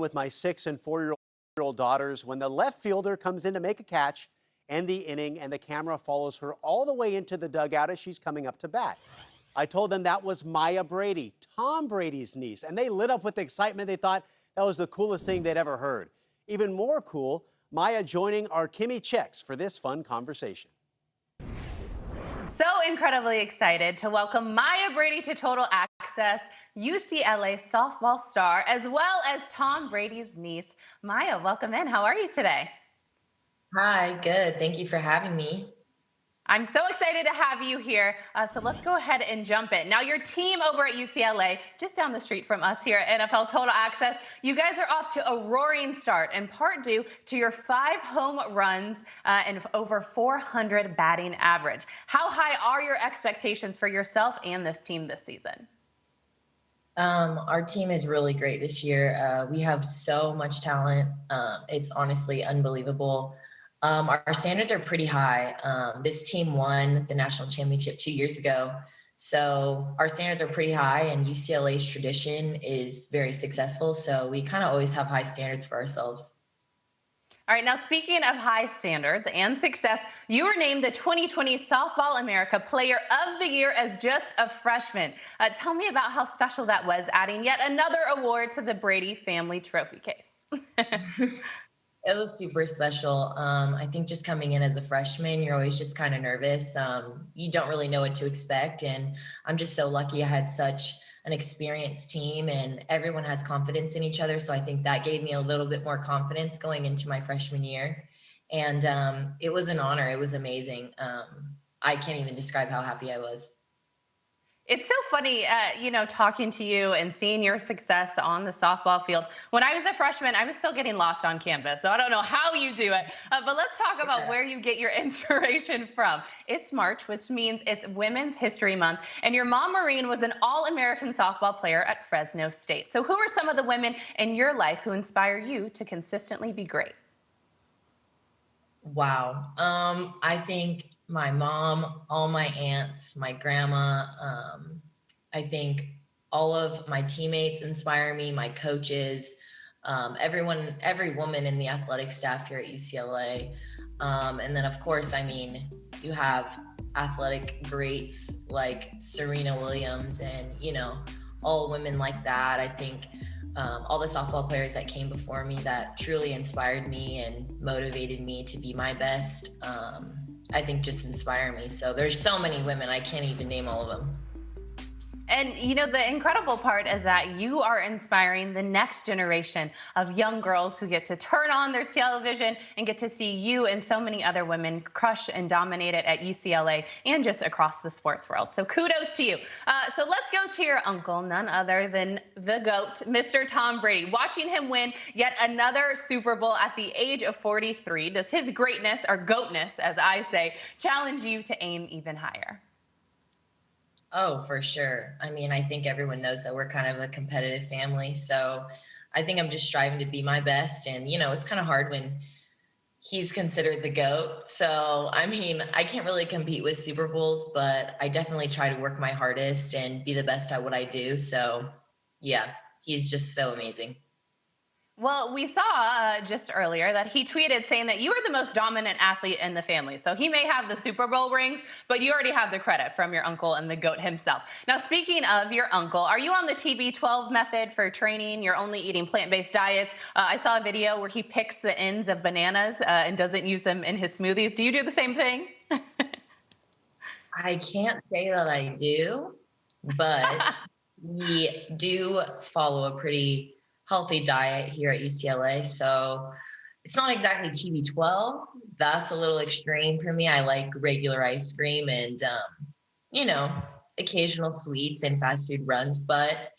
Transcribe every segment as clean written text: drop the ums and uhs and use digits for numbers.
with my 6 and 4-year-old daughters when the left fielder comes in to make a catch and the inning, and the camera follows her all the way into the dugout as she's coming up to bat. I told them that was Maya Brady, Tom Brady's niece, and they lit up with excitement. They thought that was the coolest thing they'd ever heard. Even more cool, Maya joining our Kimmy Checks for this fun conversation. So incredibly excited to welcome Maya Brady to Total Access, UCLA softball star, as well as Tom Brady's niece. Maya, welcome in. How are you today? Hi, good. Thank you for having me. I'm so excited to have you here. So let's go ahead and jump in. Now, your team over at UCLA, just down the street from us here at NFL Total Access, you guys are off to a roaring start, in part due to your 5 home runs and over 400 batting average. How high are your expectations for yourself and this team this season? Our team is really great this year. We have so much talent. It's honestly unbelievable. Our standards are pretty high. This team won the national championship 2 years ago. So our standards are pretty high, and UCLA's tradition is very successful. So we kind of always have high standards for ourselves. All right, now speaking of high standards and success, you were named the 2020 Softball America Player of the Year as just a freshman. Tell me about how special that was, adding yet another award to the Brady family trophy case. It was super special. I think just coming in as a freshman, you're always just kind of nervous. You don't really know what to expect. And I'm just so lucky I had such an experienced team and everyone has confidence in each other. So I think that gave me a little bit more confidence going into my freshman year. And it was an honor. It was amazing. I can't even describe how happy I was. It's so funny, talking to you and seeing your success on the softball field. When I was a freshman, I was still getting lost on campus, so I don't know how you do it. But let's talk about where you get your inspiration from. It's March, which means it's Women's History Month, and your mom, Maureen, was an All-American softball player at Fresno State. So who are some of the women in your life who inspire you to consistently be great? Wow. I think my mom, all my aunts, my grandma, I think all of my teammates inspire me, my coaches, everyone, every woman in the athletic staff here at UCLA. And then of course, I mean, you have athletic greats like Serena Williams and, all women like that. I think all the softball players that came before me that truly inspired me and motivated me to be my best, I think just inspire me. So there's so many women, I can't even name all of them. And the incredible part is that you are inspiring the next generation of young girls who get to turn on their television and get to see you and so many other women crush and dominate it at UCLA and just across the sports world. So kudos to you. So let's go to your uncle, none other than the GOAT, Mr. Tom Brady. Watching him win yet another Super Bowl at the age of 43, does his greatness, or GOATness, as I say, challenge you to aim even higher? Oh, for sure. I mean, I think everyone knows that we're kind of a competitive family. So I think I'm just striving to be my best. And, it's kind of hard when he's considered the GOAT. So, I mean, I can't really compete with Super Bowls, but I definitely try to work my hardest and be the best at what I do. So, yeah, he's just so amazing. Well, we saw just earlier that he tweeted saying that you are the most dominant athlete in the family. So he may have the Super Bowl rings, but you already have the credit from your uncle and the GOAT himself. Now, speaking of your uncle, are you on the TB12 method for training? You're only eating plant-based diets. I saw a video where he picks the ends of bananas and doesn't use them in his smoothies. Do you do the same thing? I can't say that I do, but we do follow a pretty healthy diet here at UCLA. So it's not exactly TB12. That's a little extreme for me. I like regular ice cream and, occasional sweets and fast food runs, but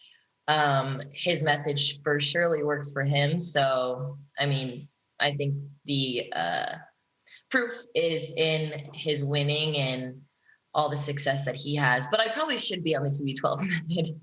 his method for surely works for him. So, I mean, I think the proof is in his winning and all the success that he has, but I probably should be on the TB12 method.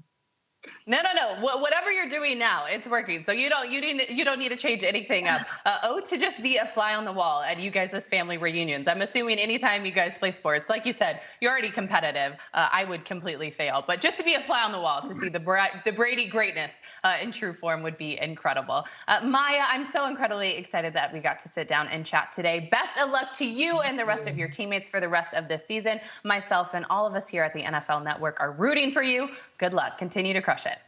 No. Whatever you're doing now, it's working. So you don't need to change anything up. To just be a fly on the wall at you guys' family reunions. I'm assuming anytime you guys play sports, like you said, you're already competitive. I would completely fail, but just to be a fly on the wall to see the Brady greatness in true form would be incredible. Maya, I'm so incredibly excited that we got to sit down and chat today. Best of luck to you and the rest of your teammates for the rest of this season. Myself and all of us here at the NFL Network are rooting for you. Good luck. Continue to crush it.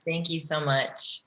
Thank you so much.